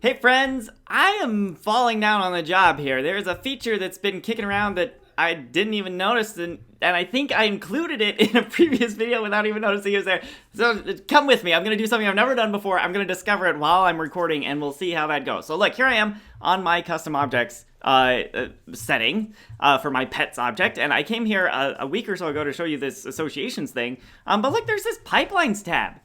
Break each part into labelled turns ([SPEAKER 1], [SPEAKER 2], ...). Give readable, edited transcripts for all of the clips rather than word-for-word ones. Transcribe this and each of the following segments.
[SPEAKER 1] Hey friends, I am falling down on the job here. There's a feature that's been kicking around that I didn't even notice, and I think I included it in a previous video without even noticing it was there. So come with me. I'm going to do something I've never done before. I'm going to discover it while I'm recording, and we'll see how that goes. So look, here I am on my custom objects setting for my pets object, and I came here a week or so ago to show you this associations thing. But look, there's this pipelines tab.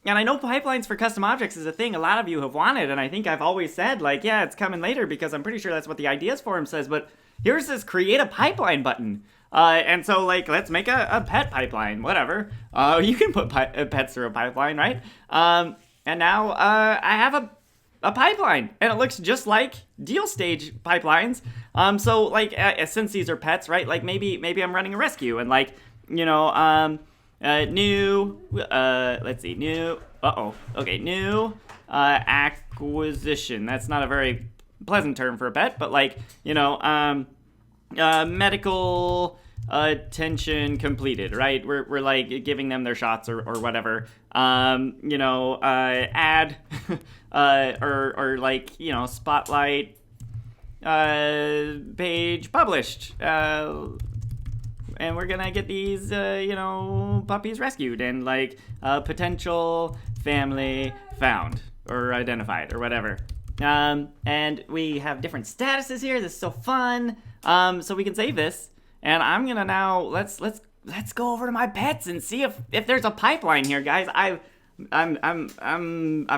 [SPEAKER 1] And I know pipelines for custom objects is a thing a lot of you have wanted, and I think I've always said, like, yeah, it's coming later because I'm pretty sure that's what the ideas forum says, but here's this create a pipeline button. And so, like, let's make a pet pipeline, whatever. You can put pets through a pipeline, right? And now I have a pipeline, and it looks just like deal stage pipelines. So, like, since these are pets, right, like, maybe I'm running a rescue, and, like, you know, new acquisition. That's not a very pleasant term for a pet, but like, you know, medical attention completed, right? We're like giving them their shots or whatever. You know, ad, or like, you know, spotlight, page published, and we're gonna get these, you know, puppies rescued and, like, potential family found or identified or whatever. And we have different statuses here. This is so fun. So we can save this, and I'm gonna now let's go over to my pets and see if there's a pipeline here, guys. I've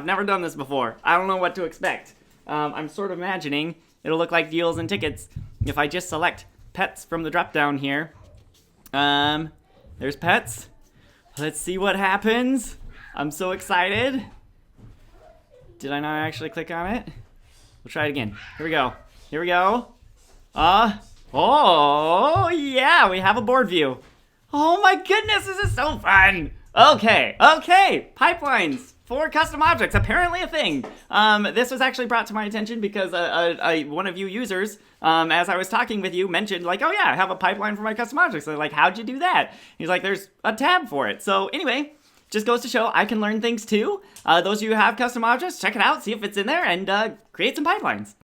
[SPEAKER 1] never done this before. I don't know what to expect. I'm sort of imagining it'll look like deals and tickets if I just select pets from the drop down here. There's pets. Let's see what happens. I'm so excited. Did I not actually click on it? We'll try it again. Here we go. Oh, yeah, we have a board view. Oh my goodness, this is so fun. Okay, pipelines for custom objects, apparently a thing. This was actually brought to my attention because one of you users, as I was talking with you, mentioned, like, oh yeah, I have a pipeline for my custom objects. So like, how'd you do that? He's like, there's a tab for it. So anyway, just goes to show I can learn things too. Those of you who have custom objects, check it out, see if it's in there, and create some pipelines.